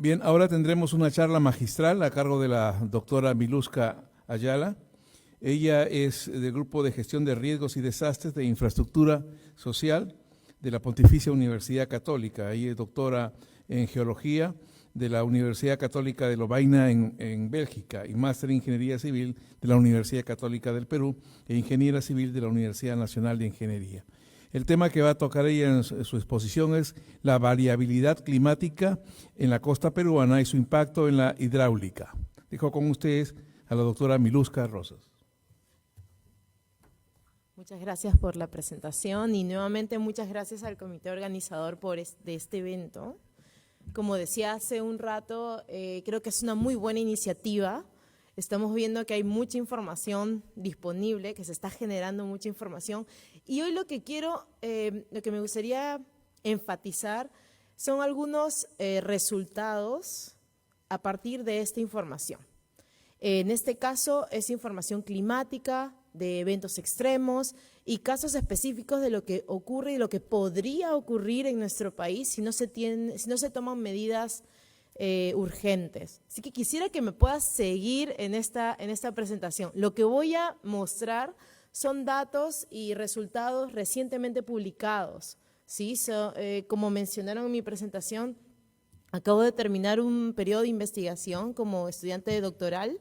Bien, ahora tendremos una charla magistral a cargo de la doctora Miluska Ayala. Ella es del Grupo de Gestión de Riesgos y Desastres de Infraestructura Social de la Pontificia Universidad Católica. Ella es doctora en Geología de la Universidad Católica de Lovaina en Bélgica y máster en Ingeniería Civil de la Universidad Católica del Perú e Ingeniera Civil de la Universidad Nacional de Ingeniería. El tema que va a tocar ella en su exposición es la variabilidad climática en la costa peruana y su impacto en la hidráulica. Dejo con ustedes a la doctora Miluska Rosas. Muchas gracias por la presentación y nuevamente muchas gracias al comité organizador de este evento. Como decía hace un rato, creo que es una muy buena iniciativa. Estamos viendo que hay mucha información disponible, que se está generando mucha información. Y hoy lo que me gustaría enfatizar son algunos resultados a partir de esta información. En este caso es información climática, de eventos extremos y casos específicos de lo que ocurre y lo que podría ocurrir en nuestro país si no se toman medidas urgentes. Así que quisiera que me puedas seguir en esta presentación. Lo que voy a mostrar son datos y resultados recientemente publicados, ¿sí? Como mencionaron en mi presentación, acabo de terminar un periodo de investigación como estudiante de doctoral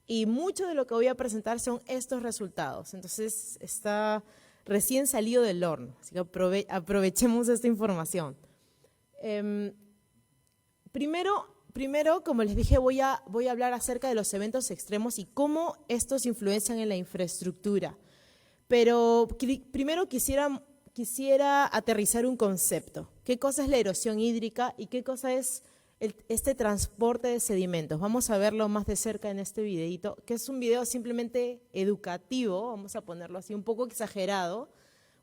y mucho de lo que voy a presentar son estos resultados. Entonces, está recién salido del horno, así que aprovechemos esta información. Primero, como les dije, voy a hablar acerca de los eventos extremos y cómo estos influencian en la infraestructura. Pero primero quisiera aterrizar un concepto. ¿Qué cosa es la erosión hídrica y qué cosa es este transporte de sedimentos? Vamos a verlo más de cerca en este videito, que es un video simplemente educativo, vamos a ponerlo así, un poco exagerado.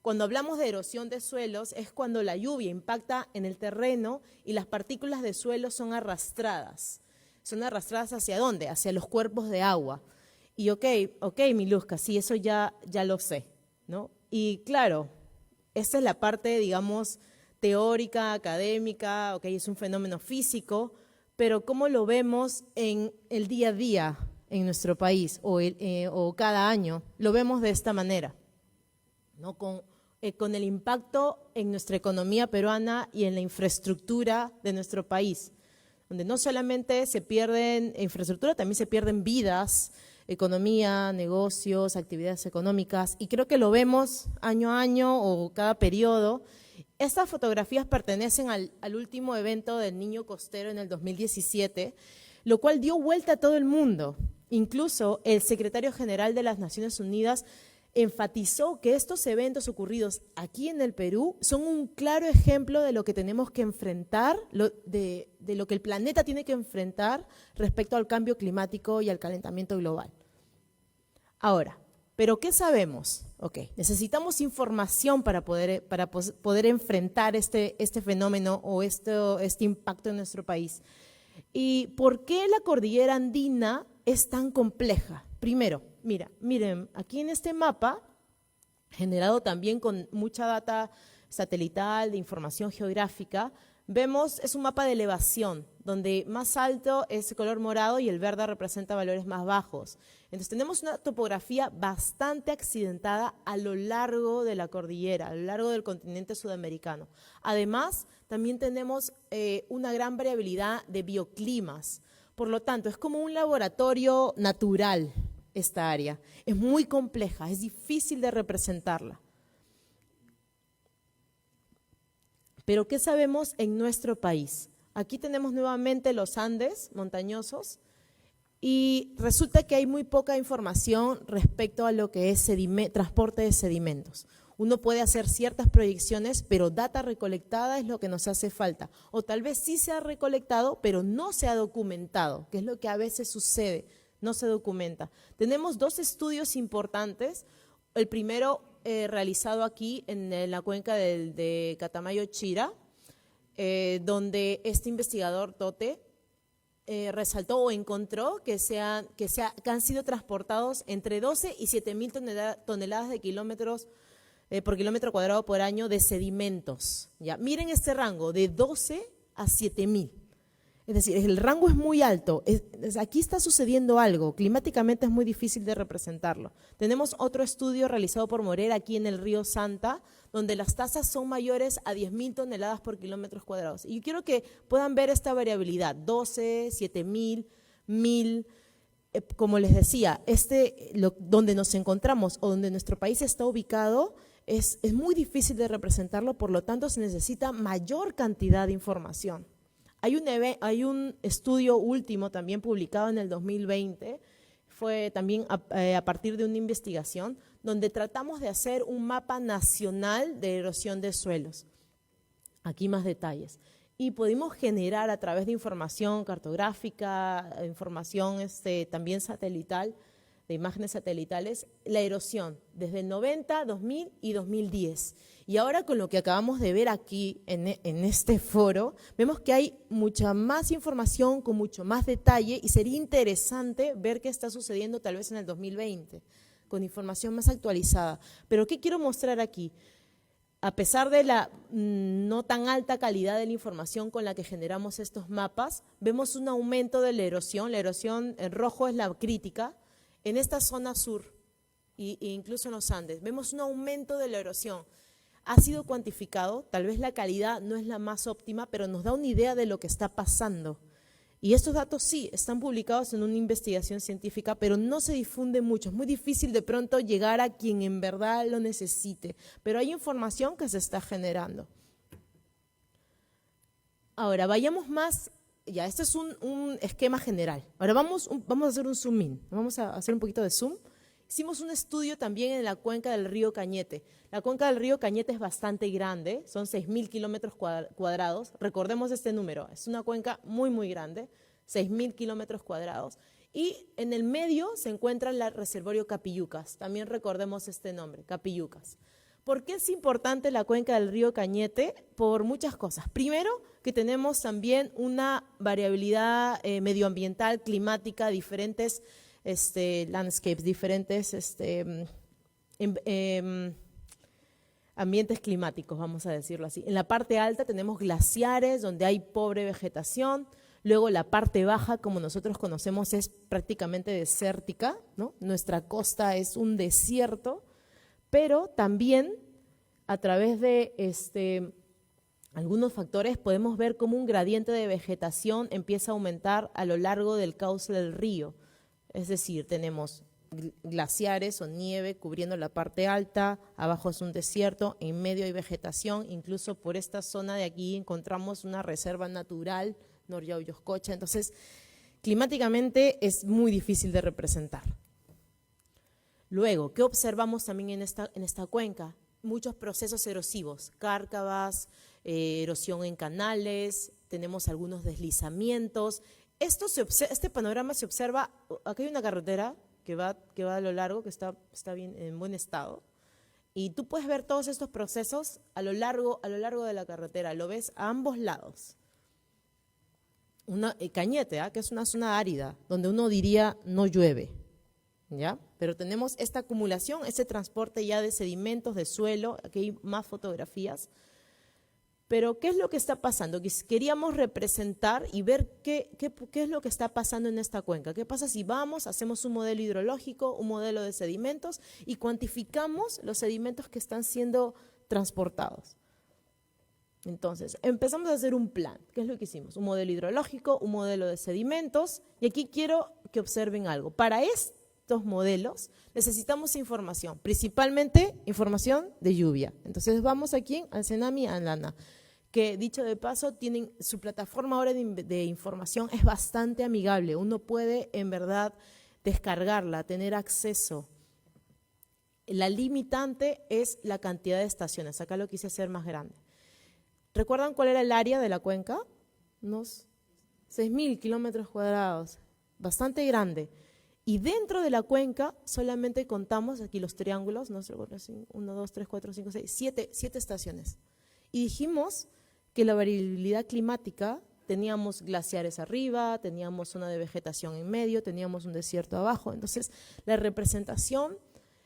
Cuando hablamos de erosión de suelos es cuando la lluvia impacta en el terreno y las partículas de suelo son arrastradas. ¿Son arrastradas hacia dónde? Hacia los cuerpos de agua. Y ok, Miluska, sí, eso ya lo sé, ¿no? Y claro, esta es la parte, digamos, teórica, académica, ok, es un fenómeno físico, pero ¿cómo lo vemos en el día a día en nuestro país o cada año? Lo vemos de esta manera, ¿no? Con el impacto en nuestra economía peruana y en la infraestructura de nuestro país, donde no solamente se pierden infraestructura, también se pierden vidas, economía, negocios, actividades económicas, y creo que lo vemos año a año o cada periodo. Estas fotografías pertenecen al último evento del Niño Costero en el 2017, lo cual dio vuelta a todo el mundo. Incluso el secretario general de las Naciones Unidas enfatizó que estos eventos ocurridos aquí en el Perú son un claro ejemplo de lo que tenemos que enfrentar, de lo que el planeta tiene que enfrentar respecto al cambio climático y al calentamiento global. Ahora, ¿pero qué sabemos? Ok, necesitamos información para poder enfrentar este fenómeno o este impacto en nuestro país. ¿Y por qué la cordillera andina es tan compleja? Primero, miren, aquí en este mapa, generado también con mucha data satelital de información geográfica, vemos, es un mapa de elevación, donde más alto es el color morado y el verde representa valores más bajos. Entonces tenemos una topografía bastante accidentada a lo largo de la cordillera, a lo largo del continente sudamericano. Además, también tenemos una gran variabilidad de bioclimas. Por lo tanto, es como un laboratorio natural esta área. Es muy compleja, es difícil de representarla. Pero ¿qué sabemos en nuestro país? Aquí tenemos nuevamente los Andes montañosos y resulta que hay muy poca información respecto a lo que es transporte de sedimentos. Uno puede hacer ciertas proyecciones, pero data recolectada es lo que nos hace falta. O tal vez sí se ha recolectado, pero no se ha documentado, que es lo que a veces sucede, no se documenta. Tenemos dos estudios importantes. El primero realizado aquí en la cuenca de Catamayo-Chira, donde este investigador Tote resaltó o encontró que han sido transportados entre 12 y 7.000 toneladas por kilómetro cuadrado por año de sedimentos. ¿Ya? Miren este rango, de 12 a 7.000. Es decir, el rango es muy alto. Aquí está sucediendo algo. Climáticamente es muy difícil de representarlo. Tenemos otro estudio realizado por Morera aquí en el río Santa, donde las tasas son mayores a 10.000 toneladas por kilómetros cuadrados. Y yo quiero que puedan ver esta variabilidad, 12, 7.000, 1.000. Como les decía, donde nos encontramos o donde nuestro país está ubicado es muy difícil de representarlo, por lo tanto se necesita mayor cantidad de información. Hay un estudio último también publicado en el 2020, fue también a partir de una investigación, donde tratamos de hacer un mapa nacional de erosión de suelos. Aquí más detalles. Y pudimos generar a través de información cartográfica, información también satelital, de imágenes satelitales, la erosión desde el 90, 2000 y 2010. Y ahora con lo que acabamos de ver aquí en este foro, vemos que hay mucha más información con mucho más detalle y sería interesante ver qué está sucediendo tal vez en el 2020, con información más actualizada. Pero ¿qué quiero mostrar aquí? A pesar de la no tan alta calidad de la información con la que generamos estos mapas, vemos un aumento de la erosión en rojo es la crítica, en esta zona sur e incluso en los Andes, vemos un aumento de la erosión. Ha sido cuantificado, tal vez la calidad no es la más óptima, pero nos da una idea de lo que está pasando. Y estos datos sí, están publicados en una investigación científica, pero no se difunde mucho. Es muy difícil de pronto llegar a quien en verdad lo necesite, pero hay información que se está generando. Ahora, vayamos más, ya, este es un esquema general. Ahora vamos a hacer un zoom in, vamos a hacer un poquito de zoom. Hicimos un estudio también en la cuenca del río Cañete. La cuenca del río Cañete es bastante grande, son 6.000 kilómetros cuadrados. Recordemos este número, es una cuenca muy, muy grande, 6.000 kilómetros cuadrados. Y en el medio se encuentra el reservorio Capillucas, también recordemos este nombre, Capillucas. ¿Por qué es importante la cuenca del río Cañete? Por muchas cosas. Primero, que tenemos también una variabilidad medioambiental, climática, diferentes landscapes, diferentes ambientes climáticos, vamos a decirlo así. En la parte alta tenemos glaciares donde hay pobre vegetación, luego la parte baja, como nosotros conocemos, es prácticamente desértica, ¿no? Nuestra costa es un desierto, pero también a través de algunos factores podemos ver cómo un gradiente de vegetación empieza a aumentar a lo largo del cauce del río. Es decir, tenemos glaciares o nieve cubriendo la parte alta, abajo es un desierto, en medio hay vegetación, incluso por esta zona de aquí encontramos una reserva natural, Noryao-Yoscocha, entonces climáticamente es muy difícil de representar. Luego, ¿qué observamos también en esta cuenca? Muchos procesos erosivos, cárcavas, erosión en canales, tenemos algunos deslizamientos. Este panorama se observa, aquí hay una carretera que va a lo largo, que está bien, en buen estado, y tú puedes ver todos estos procesos a lo largo de la carretera, lo ves a ambos lados. Cañete, que es una zona árida, donde uno diría no llueve, ¿ya? Pero tenemos esta acumulación, ese transporte ya de sedimentos, de suelo, aquí hay más fotografías. Pero, ¿qué es lo que está pasando? Queríamos representar y ver qué es lo que está pasando en esta cuenca. ¿Qué pasa si hacemos un modelo hidrológico, un modelo de sedimentos y cuantificamos los sedimentos que están siendo transportados? Entonces, empezamos a hacer un plan. ¿Qué es lo que hicimos? Un modelo hidrológico, un modelo de sedimentos, y aquí quiero que observen algo. Para estos modelos necesitamos información, principalmente información de lluvia. Entonces vamos aquí al Cenami Anlana, que dicho de paso, tienen su plataforma ahora de información es bastante amigable. Uno puede en verdad descargarla, tener acceso. La limitante es la cantidad de estaciones. Acá lo quise hacer más grande. ¿Recuerdan cuál era el área de la cuenca? Unos 6.000 kilómetros cuadrados, bastante grande. Y dentro de la cuenca solamente contamos, aquí los triángulos, no sé, 1, 2, 3, 4, 5, 6, 7 estaciones. Y dijimos que la variabilidad climática, teníamos glaciares arriba, teníamos zona de vegetación en medio, teníamos un desierto abajo. Entonces, la representación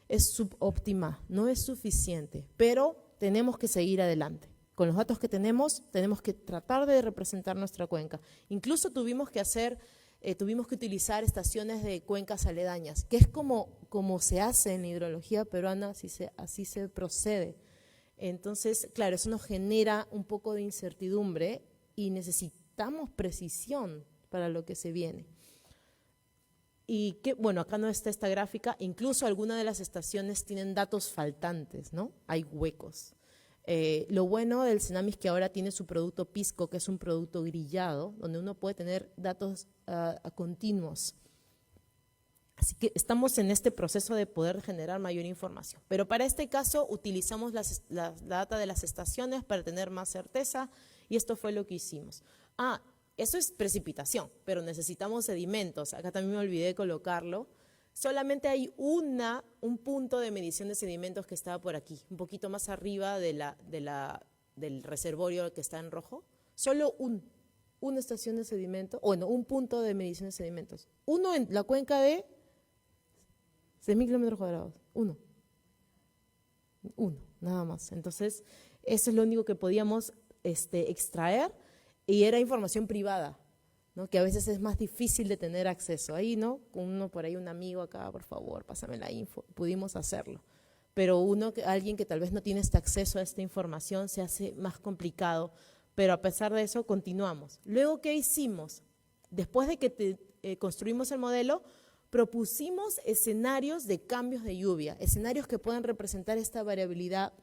es subóptima, no es suficiente, pero tenemos que seguir adelante. con los datos que tenemos que tratar de representar nuestra cuenca. Incluso tuvimos que utilizar estaciones de cuencas aledañas, que es como se hace en la hidrología peruana, así se procede. Entonces, claro, eso nos genera un poco de incertidumbre y necesitamos precisión para lo que se viene. Y que, bueno, acá no está esta gráfica, incluso algunas de las estaciones tienen datos faltantes, ¿no? Hay huecos. Lo bueno del Senami es que ahora tiene su producto Pisco, que es un producto grillado, donde uno puede tener datos continuos. Así que estamos en este proceso de poder generar mayor información. Pero para este caso utilizamos la data de las estaciones para tener más certeza y esto fue lo que hicimos. Eso es precipitación, pero necesitamos sedimentos. Acá también me olvidé de colocarlo. Solamente hay un punto de medición de sedimentos que estaba por aquí, un poquito más arriba del reservorio que está en rojo. Solo una estación de sedimento, un punto de medición de sedimentos. Uno en la cuenca de 6.000 kilómetros cuadrados. Uno, nada más. Entonces, eso es lo único que podíamos extraer y era información privada, ¿no? Que a veces es más difícil de tener acceso. Ahí, ¿no? Uno por ahí, un amigo acá, por favor, pásame la info. Pudimos hacerlo. Pero alguien que tal vez no tiene este acceso a esta información se hace más complicado. Pero a pesar de eso, continuamos. Luego, ¿qué hicimos? Después de que construimos el modelo, propusimos escenarios de cambios de lluvia, escenarios que puedan representar esta variabilidad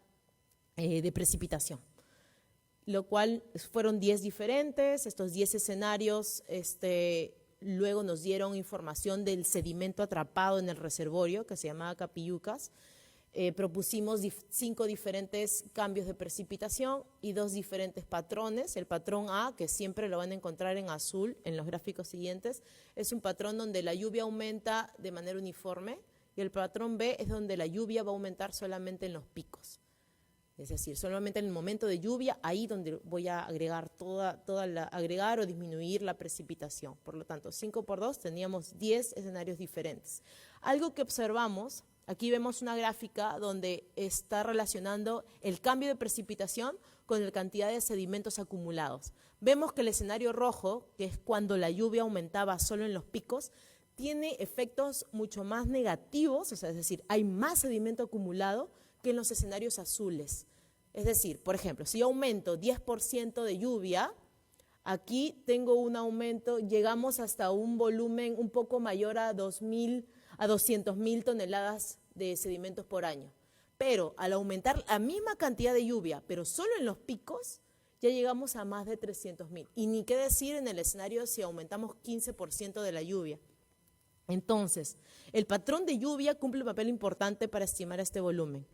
de precipitación, lo cual fueron 10 diferentes. Estos 10 escenarios luego nos dieron información del sedimento atrapado en el reservorio, que se llamaba Capillucas. Propusimos 5 diferentes cambios de precipitación y 2 diferentes patrones. El patrón A, que siempre lo van a encontrar en azul en los gráficos siguientes, es un patrón donde la lluvia aumenta de manera uniforme, y el patrón B es donde la lluvia va a aumentar solamente en los picos. Es decir, solamente en el momento de lluvia, ahí donde voy a agregar agregar o disminuir la precipitación. Por lo tanto, 5 por 2 teníamos 10 escenarios diferentes. Algo que observamos, aquí vemos una gráfica donde está relacionando el cambio de precipitación con la cantidad de sedimentos acumulados. Vemos que el escenario rojo, que es cuando la lluvia aumentaba solo en los picos, tiene efectos mucho más negativos, o sea, es decir, hay más sedimento acumulado que en los escenarios azules. Es decir, por ejemplo, si yo aumento 10% de lluvia, aquí tengo un aumento, llegamos hasta un volumen un poco mayor a 200.000 toneladas de sedimentos por año. Pero al aumentar la misma cantidad de lluvia, pero solo en los picos, ya llegamos a más de 300.000. Y ni qué decir en el escenario si aumentamos 15% de la lluvia. Entonces, el patrón de lluvia cumple un papel importante para estimar este volumen.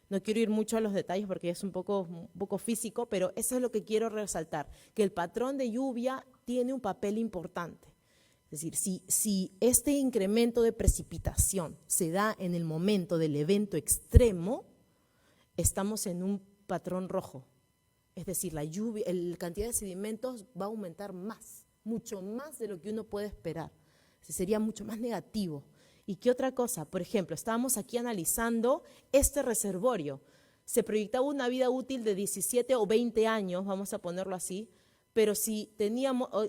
No quiero ir mucho a los detalles porque es un poco físico, pero eso es lo que quiero resaltar, que el patrón de lluvia tiene un papel importante. Es decir, si este incremento de precipitación se da en el momento del evento extremo, estamos en un patrón rojo. Es decir, la cantidad de sedimentos va a aumentar más, mucho más de lo que uno puede esperar. Sería mucho más negativo. ¿Y qué otra cosa? Por ejemplo, estábamos aquí analizando este reservorio. Se proyectaba una vida útil de 17 o 20 años, vamos a ponerlo así, pero si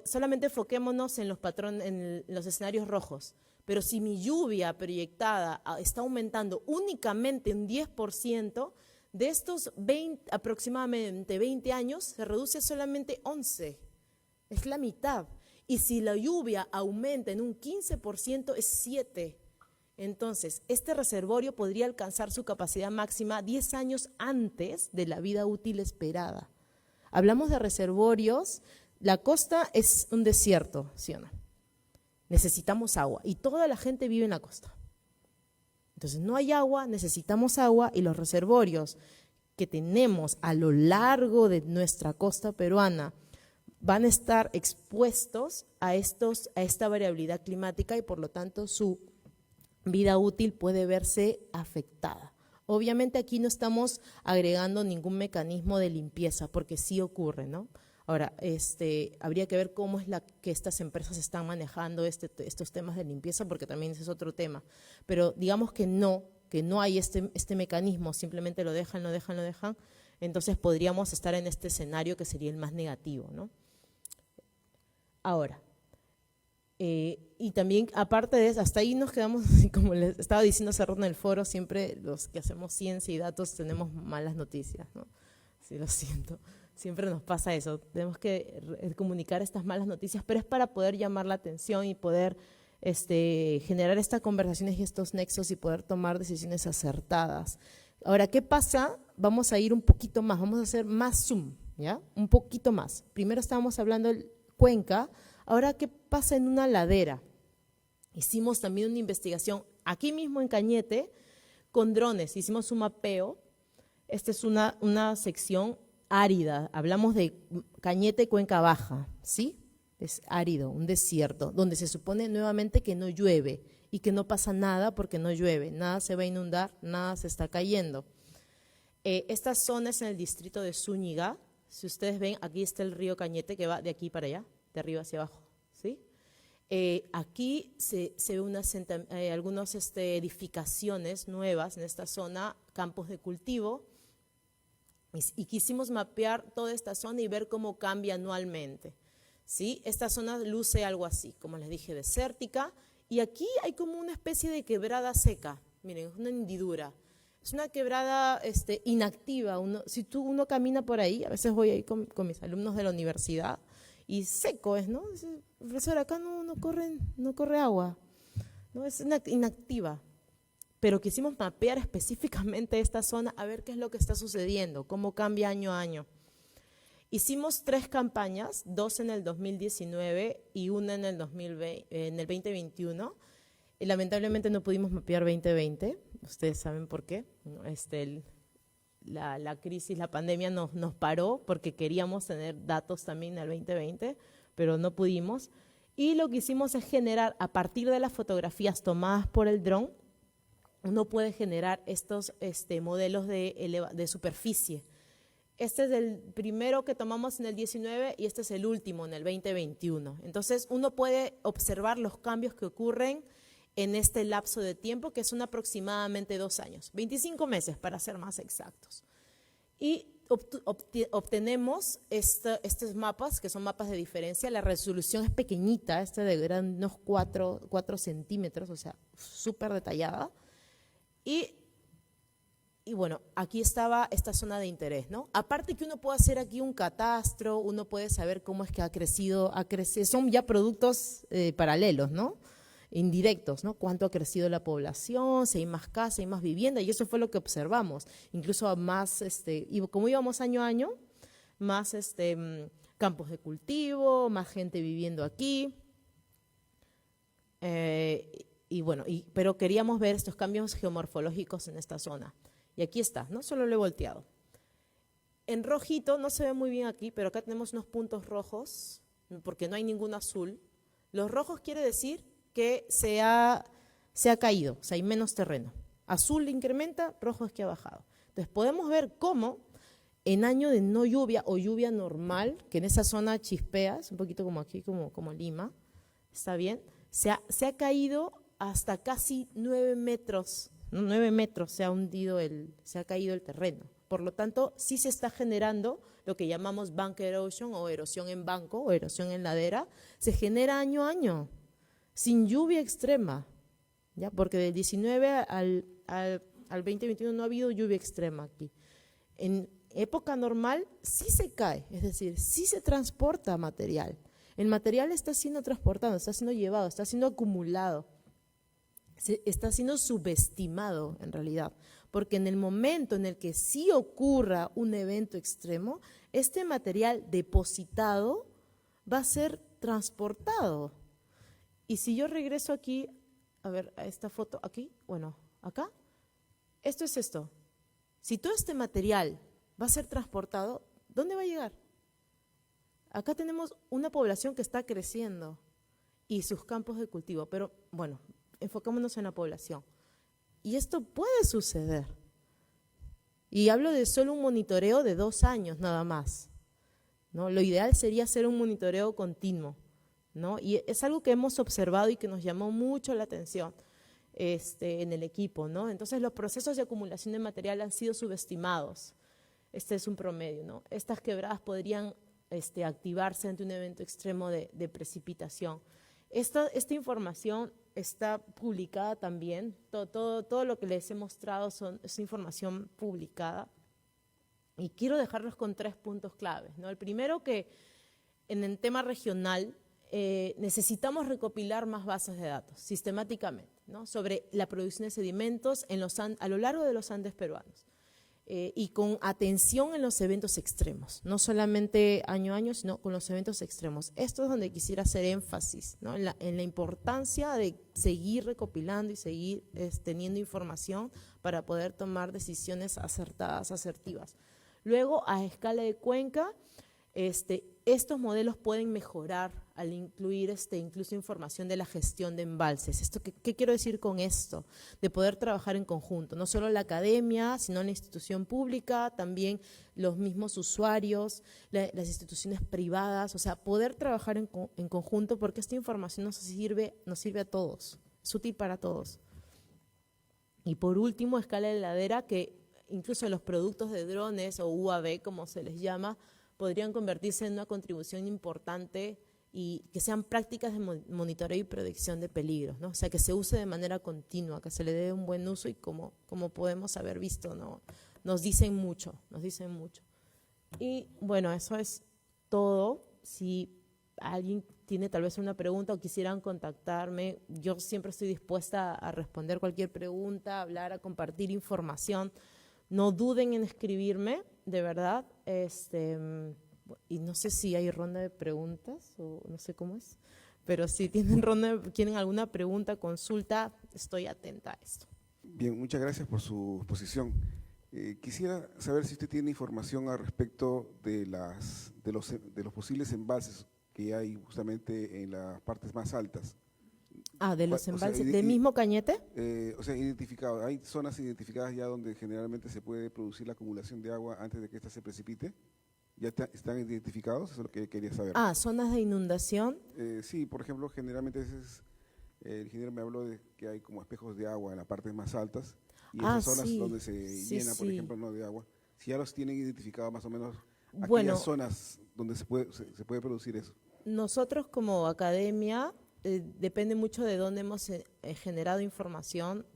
solamente enfoquémonos en en los escenarios rojos, pero si mi lluvia proyectada está aumentando únicamente un 10%, de estos aproximadamente 20 años se reduce solamente 11, es la mitad. Y si la lluvia aumenta en un 15%, es 7. Entonces, este reservorio podría alcanzar su capacidad máxima 10 años antes de la vida útil esperada. Hablamos de reservorios, la costa es un desierto, ¿sí o no? Necesitamos agua y toda la gente vive en la costa. Entonces, no hay agua, necesitamos agua y los reservorios que tenemos a lo largo de nuestra costa peruana van a estar expuestos a esta variabilidad climática y por lo tanto su vida útil puede verse afectada. Obviamente aquí no estamos agregando ningún mecanismo de limpieza porque sí ocurre, ¿no? Ahora, habría que ver cómo es que estas empresas están manejando estos temas de limpieza porque también ese es otro tema. Pero digamos que no hay este mecanismo, simplemente lo dejan. Entonces podríamos estar en este escenario que sería el más negativo, ¿no? Ahora, y también, aparte de eso, hasta ahí nos quedamos, como les estaba diciendo hace rato en el foro, siempre los que hacemos ciencia y datos tenemos malas noticias, ¿no? Sí, lo siento, siempre nos pasa eso, tenemos que comunicar estas malas noticias, pero es para poder llamar la atención y poder generar estas conversaciones y estos nexos y poder tomar decisiones acertadas. Ahora, ¿qué pasa? Vamos a ir un poquito más, vamos a hacer más zoom, ¿ya? Un poquito más. Primero estábamos hablando del Cuenca. Ahora, ¿qué pasa en una ladera? Hicimos también una investigación aquí mismo en Cañete con drones, hicimos un mapeo. Esta es una sección árida, hablamos de Cañete, Cuenca Baja, ¿sí? Es árido, un desierto, donde se supone nuevamente que no llueve y que no pasa nada porque no llueve, nada se va a inundar, nada se está cayendo. Esta zona es en el distrito de Zúñiga. Si ustedes ven, aquí está el río Cañete que va de aquí para allá, de arriba hacia abajo, ¿sí? Aquí se ve algunas edificaciones nuevas en esta zona, campos de cultivo, y quisimos mapear toda esta zona y ver cómo cambia anualmente, ¿sí? Esta zona luce algo así, como les dije, desértica, y aquí hay como una especie de quebrada seca, miren, es una hendidura. Es una quebrada inactiva. Si uno camina por ahí, a veces voy ahí con mis alumnos de la universidad, y seco es, ¿no? Dice, profesor, acá no corre agua, ¿no? Es inactiva. Pero quisimos mapear específicamente esta zona a ver qué es lo que está sucediendo, cómo cambia año a año. Hicimos 3 campañas, 2 en el 2019 y una en el 2021. Y lamentablemente no pudimos mapear 2020, ustedes saben por qué. La crisis, la pandemia nos paró porque queríamos tener datos también del 2020, pero no pudimos. Y lo que hicimos es generar, a partir de las fotografías tomadas por el dron, uno puede generar estos modelos de superficie. Este es el primero que tomamos en el 19 y este es el último en el 2021. Entonces, uno puede observar los cambios que ocurren en este lapso de tiempo, que son aproximadamente 2 años, 25 meses para ser más exactos. Y obtenemos estos mapas, que son mapas de diferencia. La resolución es pequeñita, de unos 4 centímetros, o sea, súper detallada. Y bueno, aquí estaba esta zona de interés, ¿no? Aparte que uno puede hacer aquí un catastro, uno puede saber cómo es que ha crecido, son ya productos paralelos, ¿no? Indirectos, ¿no? Cuánto ha crecido la población, si hay más casas, hay más vivienda, y eso fue lo que observamos. Incluso más, y como íbamos año a año, más campos de cultivo, más gente viviendo aquí. Y bueno, pero queríamos ver estos cambios geomorfológicos en esta zona. Y aquí está, ¿no? Solo lo he volteado. En rojito, no se ve muy bien aquí, pero acá tenemos unos puntos rojos, porque no hay ningún azul. Los rojos quiere decir que se ha caído, o sea, hay menos terreno. Azul incrementa, rojo es que ha bajado. Entonces podemos ver cómo en año de no lluvia o lluvia normal, que en esa zona chispea, un poquito como aquí, como Lima, ¿está bien? Se ha caído hasta casi 9 metros, ¿no? 9 metros se ha caído el terreno. Por lo tanto, sí se está generando lo que llamamos bank erosion o erosión en banco o erosión en ladera, se genera año a año, sin lluvia extrema, ¿ya? Porque del 19 al 2021 no ha habido lluvia extrema aquí. En época normal sí se cae, es decir, sí se transporta material. El material está siendo transportado, está siendo llevado, está siendo acumulado, está siendo subestimado en realidad, porque en el momento en el que sí ocurra un evento extremo, este material depositado va a ser transportado. Y si yo regreso aquí, a ver, a esta foto, aquí, bueno, acá, esto es esto. Si todo este material va a ser transportado, ¿dónde va a llegar? Acá tenemos una población que está creciendo y sus campos de cultivo, pero bueno, enfocémonos en la población. Y esto puede suceder. Y hablo de solo un monitoreo de 2 años nada más, ¿no? Lo ideal sería hacer un monitoreo continuo, ¿no? Y es algo que hemos observado y que nos llamó mucho la atención en el equipo, ¿no? Entonces los procesos de acumulación de material han sido subestimados. Este es un promedio, ¿no? Estas quebradas podrían activarse ante un evento extremo de precipitación. Esta información está publicada también, todo lo que les he mostrado es información publicada, y quiero dejarlos con 3 puntos claves, ¿no? El primero, que en el tema regional necesitamos recopilar más bases de datos sistemáticamente, ¿no? Sobre la producción de sedimentos a lo largo de los Andes peruanos. Y con atención en los eventos extremos, no solamente año a año, sino con los eventos extremos. Esto es donde quisiera hacer énfasis, ¿no? en la importancia de seguir recopilando y seguir teniendo información para poder tomar decisiones acertadas, asertivas. Luego, a escala de cuenca, estos modelos pueden mejorar al incluir incluso información de la gestión de embalses. ¿Qué quiero decir con esto? De poder trabajar en conjunto, no solo la academia, sino la institución pública, también los mismos usuarios, las instituciones privadas, o sea, poder trabajar en conjunto, porque esta información nos sirve a todos, es útil para todos. Y por último, escala de ladera, que incluso los productos de drones o UAV, como se les llama, podrían convertirse en una contribución importante y que sean prácticas de monitoreo y predicción de peligros, ¿no? O sea, que se use de manera continua, que se le dé un buen uso, y como podemos haber visto, ¿no? Nos dicen mucho. Y bueno, eso es todo. Si alguien tiene tal vez una pregunta o quisieran contactarme, yo siempre estoy dispuesta a responder cualquier pregunta, a hablar, a compartir información. No duden en escribirme, de verdad. Y no sé si hay ronda de preguntas o no sé cómo es, pero si quieren alguna pregunta, consulta, estoy atenta a esto. Bien, muchas gracias por su exposición. Quisiera saber si usted tiene información al respecto de los posibles embalses que hay justamente en las partes más altas. ¿De los embalses del mismo Cañete? O sea, identificado. ¿Hay zonas identificadas ya donde generalmente se puede producir la acumulación de agua antes de que ésta se precipite? ¿Ya están identificados? Eso es lo que quería saber. ¿Zonas de inundación? Sí, por ejemplo, generalmente el ingeniero me habló de que hay como espejos de agua en las partes más altas, y esas zonas sí, donde se llena, por ejemplo, no de agua. Si ya los tienen identificados más o menos, bueno, aquellas zonas donde se puede producir eso. Nosotros como academia, depende mucho de dónde hemos generado información.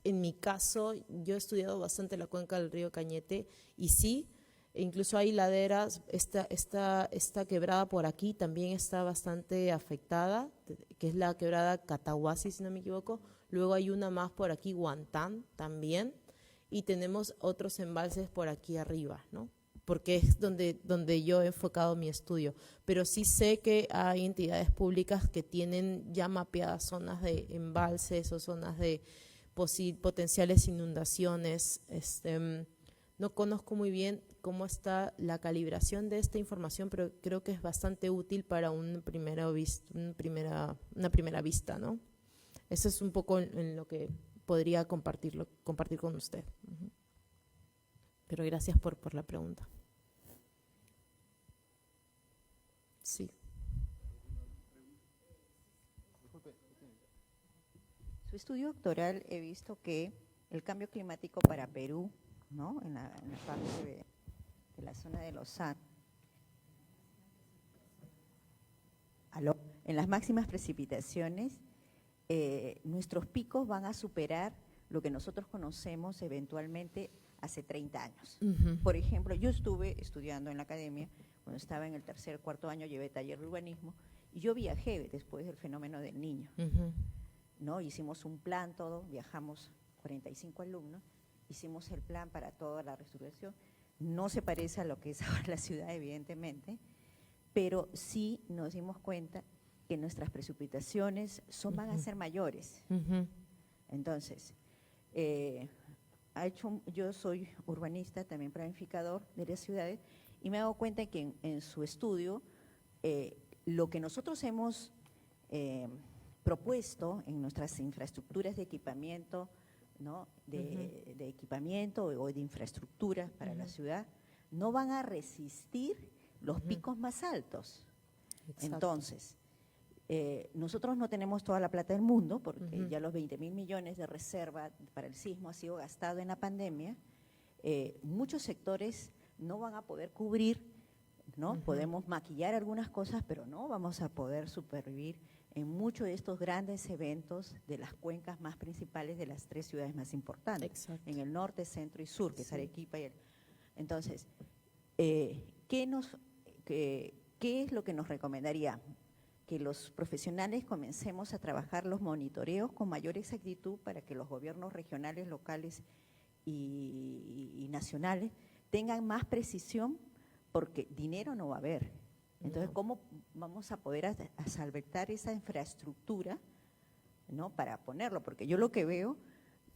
En mi caso, yo he estudiado bastante la cuenca del río Cañete, y sí, incluso hay laderas, esta quebrada por aquí también está bastante afectada, que es la quebrada Catahuasi, si no me equivoco. Luego hay una más por aquí, Guantán también, y tenemos otros embalses por aquí arriba, ¿no? Porque es donde yo he enfocado mi estudio. Pero sí sé que hay entidades públicas que tienen ya mapeadas zonas de embalses o zonas de potenciales inundaciones. No conozco muy bien cómo está la calibración de esta información, pero creo que es bastante útil para una primera vista, ¿no? Eso es un poco en lo que podría compartir con usted. Pero gracias por la pregunta. Sí. Su estudio doctoral, he visto que el cambio climático para Perú, ¿no? en la parte de la zona de los Andes, en las máximas precipitaciones, nuestros picos van a superar lo que nosotros conocemos eventualmente hace 30 años. Por ejemplo, yo estuve estudiando en la academia, cuando estaba en el tercer, cuarto año, llevé taller de urbanismo, y yo viajé después del fenómeno del Niño, ¿no? Hicimos un plan todo, viajamos 45 alumnos, hicimos el plan para toda la reestructuración. No se parece a lo que es ahora la ciudad, evidentemente, pero sí nos dimos cuenta que nuestras precipitaciones van a ser mayores. Entonces, yo soy urbanista, también planificador de las ciudades, y me he dado cuenta que en su estudio, lo que nosotros hemos propuesto en nuestras infraestructuras de equipamiento, ¿no? de equipamiento o de infraestructura para la ciudad, no van a resistir los picos más altos. Exacto. Entonces, nosotros no tenemos toda la plata del mundo, porque ya los 20.000 millones de reserva para el sismo ha sido gastado en la pandemia. Muchos sectores no van a poder cubrir, ¿no? Podemos maquillar algunas cosas, pero no vamos a poder supervivir en muchos de estos grandes eventos de las cuencas más principales de las 3 ciudades más importantes, Exacto. en el norte, centro y sur, que es Sí. Arequipa y Entonces, ¿qué es lo que nos recomendaría? Que los profesionales comencemos a trabajar los monitoreos con mayor exactitud para que los gobiernos regionales, locales y nacionales tengan más precisión, porque dinero no va a haber. Entonces, ¿cómo vamos a poder asalvetar esa infraestructura, ¿no? Para ponerlo? Porque yo lo que veo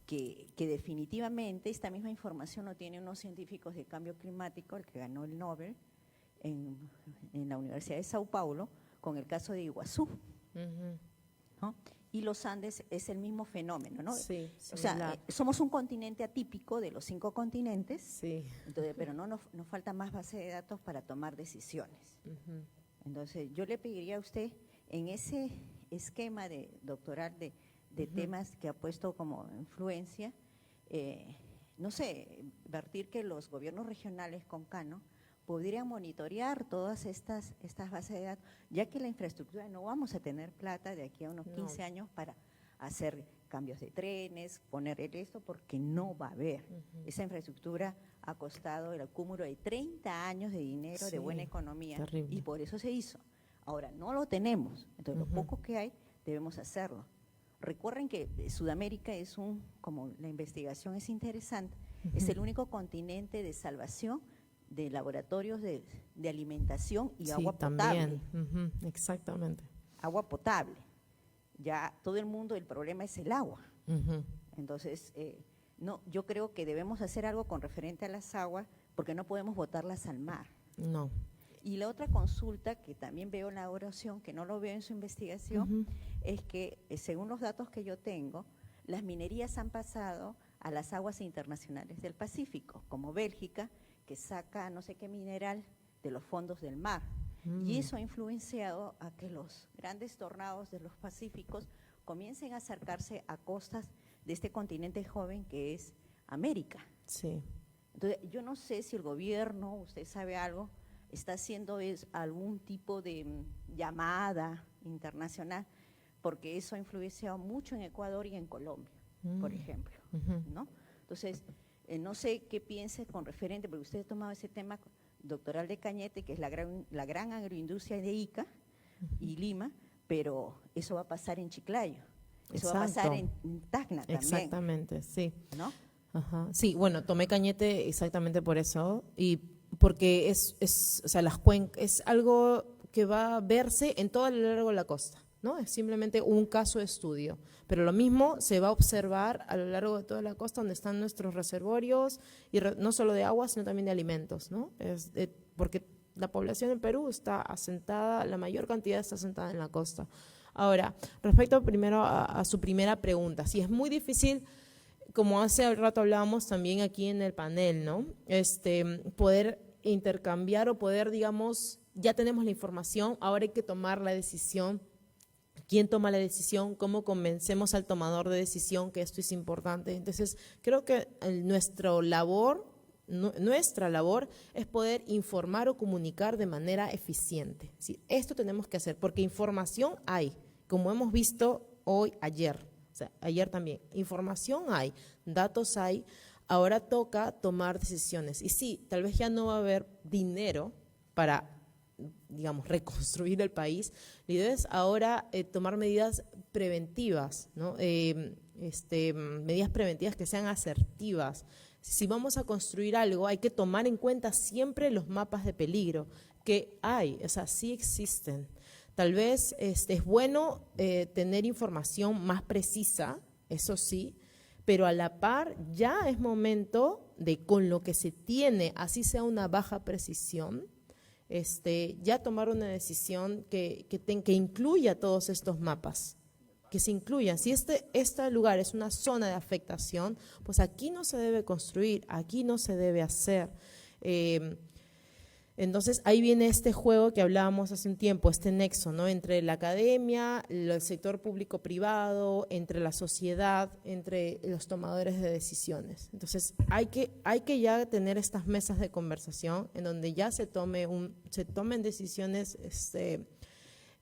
que definitivamente esta misma información lo tienen unos científicos de cambio climático, el que ganó el Nobel en la Universidad de Sao Paulo, con el caso de Iguazú, ¿no? Y los Andes es el mismo fenómeno, ¿no? Sí, O sea, similar. somos un continente atípico de los 5 continentes, Sí. entonces, pero no nos falta más base de datos para tomar decisiones. Entonces, yo le pediría a usted, en ese esquema doctoral de temas que ha puesto como influencia, no sé, vertir que los gobiernos regionales con Cano podrían monitorear todas estas bases de datos, ya que la infraestructura no vamos a tener plata de aquí a unos 15 años para hacer cambios de trenes, poner esto, porque no va a haber. Esa infraestructura ha costado el acúmulo de 30 años de dinero, Sí, de buena economía, terrible. y por eso se hizo. Ahora, no lo tenemos, entonces lo poco que hay, debemos hacerlo. Recuerden que Sudamérica es como la investigación es interesante, es el único continente de salvación de laboratorios de alimentación y Sí, agua potable. también. Exactamente. Agua potable. Ya todo el mundo, el problema es el agua. Entonces, no, yo creo que debemos hacer algo con referente a las aguas, porque no podemos botarlas al mar. No. Y la otra consulta que también veo en la oración, que no lo veo en su investigación, es que según los datos que yo tengo, las minerías han pasado a las aguas internacionales del Pacífico, como Bélgica, que saca no sé qué mineral de los fondos del mar. Y eso ha influenciado a que los grandes tornados de los Pacíficos comiencen a acercarse a costas de este continente joven que es América. Sí. Entonces, yo no sé si el gobierno, usted sabe algo, está haciendo algún tipo de llamada internacional, porque eso ha influenciado mucho en Ecuador y en Colombia, por ejemplo, ¿no? Entonces, no sé qué piense con referente, porque usted ha tomado ese tema doctoral de Cañete, que es la gran agroindustria de Ica y Lima, pero eso va a pasar en Chiclayo, eso va a pasar en Tacna también. Exactamente, sí. ¿No? Ajá. Sí, bueno, tomé Cañete exactamente por eso, y porque o sea, las cuencas es algo que va a verse en todo lo largo de la costa, ¿no? Es simplemente un caso de estudio, pero lo mismo se va a observar a lo largo de toda la costa donde están nuestros reservorios, y no solo de agua, sino también de alimentos, ¿no? Porque la población en Perú está asentada, la mayor cantidad está asentada en la costa. Ahora, respecto primero a su primera pregunta, sí es muy difícil, como hace rato hablábamos también aquí en el panel, ¿no? Poder intercambiar o poder, digamos, ya tenemos la información, ahora hay que tomar la decisión. ¿Quién toma la decisión? ¿Cómo convencemos al tomador de decisión que esto es importante? Entonces, creo que nuestra labor es poder informar o comunicar de manera eficiente. Es decir, esto tenemos que hacer, porque información hay, como hemos visto hoy, ayer. O sea, ayer también. Información hay, datos hay, ahora toca tomar decisiones. Y sí, tal vez ya no va a haber dinero para, digamos, reconstruir el país. La idea es ahora tomar medidas preventivas, ¿no? Medidas preventivas que sean asertivas. Si vamos a construir algo, hay que tomar en cuenta siempre los mapas de peligro que hay, o sea, sí existen. Tal vez es bueno tener información más precisa, eso sí, pero a la par ya es momento de, con lo que se tiene, así sea una baja precisión, ya tomar una decisión que incluya todos estos mapas, que se incluyan. Si este lugar es una zona de afectación, pues aquí no se debe construir, aquí no se debe hacer. Entonces, ahí viene este juego que hablábamos hace un tiempo, este nexo, ¿no? Entre la academia, el sector público-privado, entre la sociedad, entre los tomadores de decisiones. Entonces, hay que ya tener estas mesas de conversación en donde ya se tomen decisiones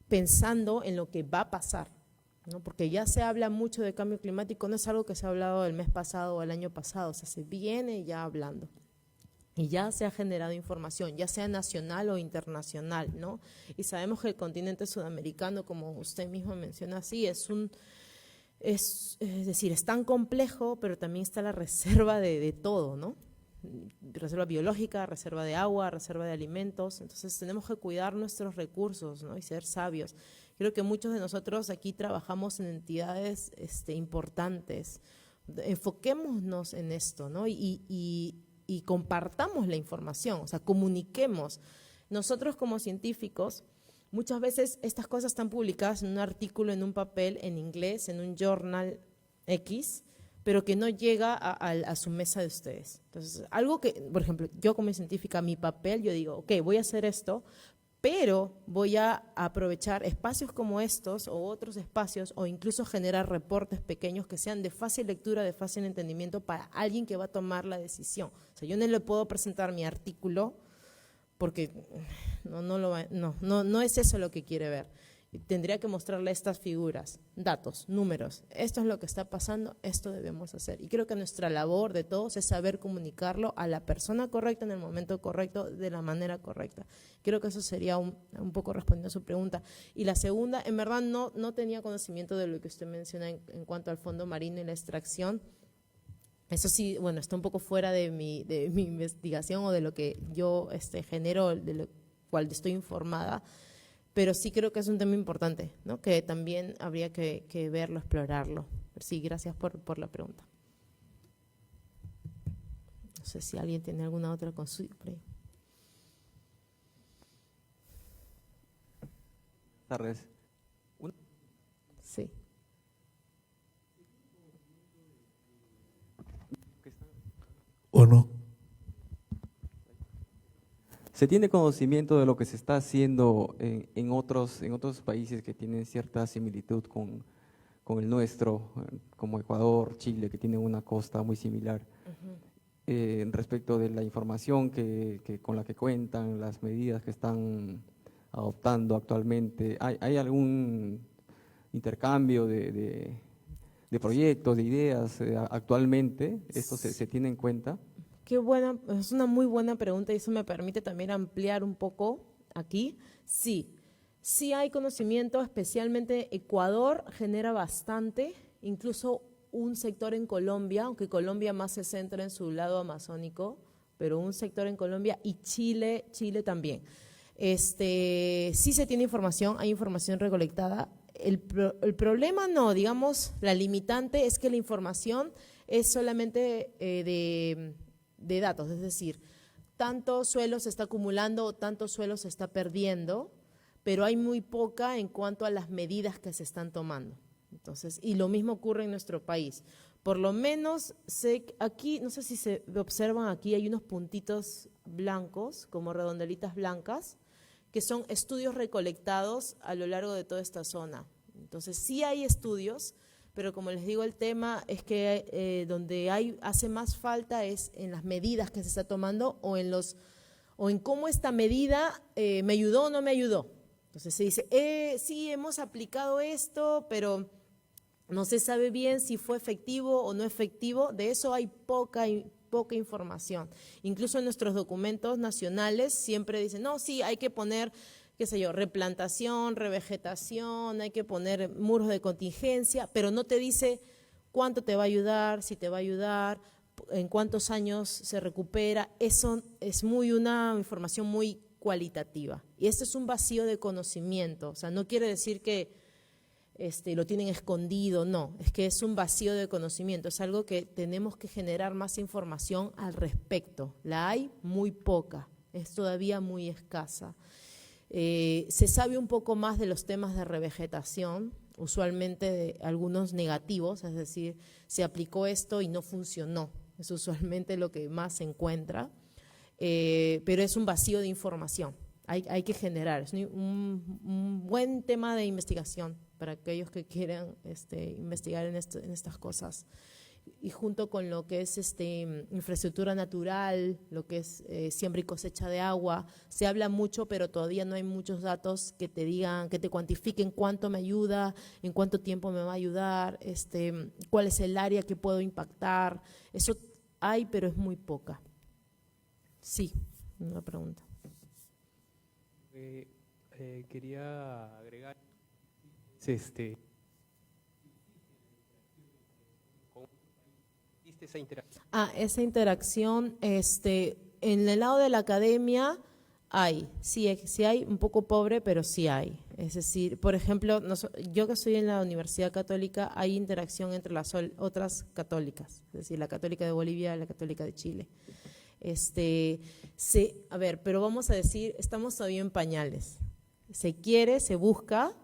pensando en lo que va a pasar, ¿no? Porque ya se habla mucho de cambio climático, no es algo que se ha hablado el mes pasado o el año pasado, o sea, se viene ya hablando. Y ya se ha generado información, ya sea nacional o internacional, ¿no? Y sabemos que el continente sudamericano, como usted mismo menciona, sí, es decir, es tan complejo, pero también está la reserva de todo, ¿no? Reserva biológica, reserva de agua, reserva de alimentos. Entonces tenemos que cuidar nuestros recursos, ¿no? Y ser sabios. Creo que muchos de nosotros aquí trabajamos en entidades importantes. Enfoquémonos en esto, ¿no? Y compartamos la información, o sea, comuniquemos. Nosotros como científicos, muchas veces estas cosas están publicadas en un artículo, en un papel, en inglés, en un journal X, pero que no llega a su mesa de ustedes. Entonces, algo que, por ejemplo, yo como científica, mi papel, yo digo, ok, voy a hacer esto, pero voy a aprovechar espacios como estos o otros espacios o incluso generar reportes pequeños que sean de fácil lectura, de fácil entendimiento para alguien que va a tomar la decisión. O sea, yo no le puedo presentar mi artículo porque no es eso lo que quiere ver. Tendría que mostrarle estas figuras, datos, números. Esto es lo que está pasando, esto debemos hacer. Y creo que nuestra labor de todos es saber comunicarlo a la persona correcta en el momento correcto, de la manera correcta. Creo que eso sería un poco respondiendo a su pregunta. Y la segunda, en verdad no tenía conocimiento de lo que usted menciona en cuanto al fondo marino y la extracción. Eso sí, bueno, está un poco fuera de mi investigación o de lo que yo genero, de lo cual estoy informada. Pero sí creo que es un tema importante, ¿no? Que también habría que verlo, explorarlo. Pero sí, gracias por la pregunta. No sé si alguien tiene alguna otra consulta. Buenas tardes. Sí. ¿O no? ¿Se tiene conocimiento de lo que se está haciendo en otros países que tienen cierta similitud con el nuestro, como Ecuador, Chile, que tienen una costa muy similar, respecto de la información con la que cuentan, las medidas que están adoptando actualmente? ¿Hay algún intercambio de proyectos, de ideas actualmente? ¿Esto se tiene en cuenta? Qué buena, es una muy buena pregunta y eso me permite también ampliar un poco aquí. Sí hay conocimiento, especialmente Ecuador genera bastante, incluso un sector en Colombia, aunque Colombia más se centra en su lado amazónico, pero un sector en Colombia y Chile también. Sí se tiene información, hay información recolectada. El problema no, digamos, la limitante es que la información es solamente de datos, es decir, tanto suelo se está acumulando o tanto suelo se está perdiendo, pero hay muy poca en cuanto a las medidas que se están tomando. Entonces, y lo mismo ocurre en nuestro país. Por lo menos aquí, no sé si se observan aquí, hay unos puntitos blancos, como redondelitas blancas, que son estudios recolectados a lo largo de toda esta zona. Entonces, sí hay estudios, pero como les digo, el tema es que donde hace más falta es en las medidas que se está tomando o en cómo esta medida me ayudó o no me ayudó. Entonces se dice, sí, hemos aplicado esto, pero no se sabe bien si fue efectivo o no efectivo. De eso hay poca información. Incluso en nuestros documentos nacionales siempre dicen, no, sí, hay que poner, qué sé yo, replantación, revegetación, hay que poner muros de contingencia, pero no te dice cuánto te va a ayudar, si te va a ayudar, en cuántos años se recupera. Eso es una información muy cualitativa. Y este es un vacío de conocimiento. O sea, no quiere decir que lo tienen escondido, no, es que es un vacío de conocimiento, es algo que tenemos que generar más información al respecto. La hay muy poca, es todavía muy escasa. Se sabe un poco más de los temas de revegetación, usualmente de algunos negativos, es decir, se aplicó esto y no funcionó, es usualmente lo que más se encuentra. pero es un vacío de información. Hay que generar, es un buen tema de investigación para aquellos que quieran investigar en estas cosas. Y junto con lo que es infraestructura natural, lo que es siembra y cosecha de agua, se habla mucho, pero todavía no hay muchos datos que te digan, que te cuantifiquen cuánto me ayuda, en cuánto tiempo me va a ayudar, cuál es el área que puedo impactar. Eso hay, pero es muy poca. Sí, una pregunta. Quería agregar esa interacción. Esa interacción, en el lado de la academia sí hay, un poco pobre, pero sí hay. Es decir, por ejemplo, yo que estoy en la Universidad Católica, hay interacción entre las otras católicas, es decir, la Católica de Bolivia y la Católica de Chile. Pero vamos a decir, estamos todavía en pañales. Se quiere, se busca,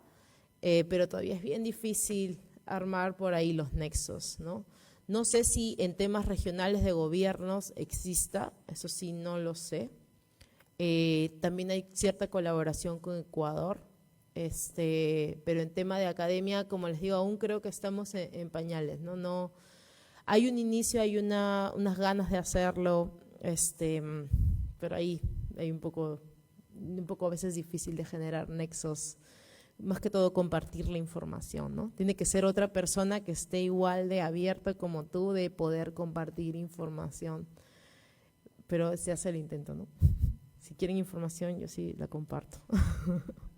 pero todavía es bien difícil armar por ahí los nexos, ¿no? No sé si en temas regionales de gobiernos exista, eso sí no lo sé. También hay cierta colaboración con Ecuador, pero en tema de academia, como les digo, aún creo que estamos en pañales, ¿no? No, hay un inicio, hay unas ganas de hacerlo, pero ahí hay un poco a veces difícil de generar nexos. Más que todo compartir la información, ¿no? Tiene que ser otra persona que esté igual de abierta como tú de poder compartir información, pero se hace el intento, ¿no? Si quieren información, yo sí la comparto,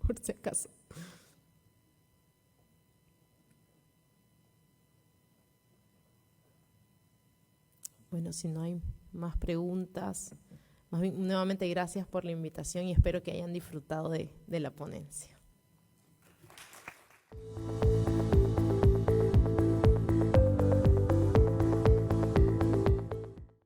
por si acaso. Bueno, si no hay más preguntas, más bien, nuevamente gracias por la invitación y espero que hayan disfrutado de la ponencia.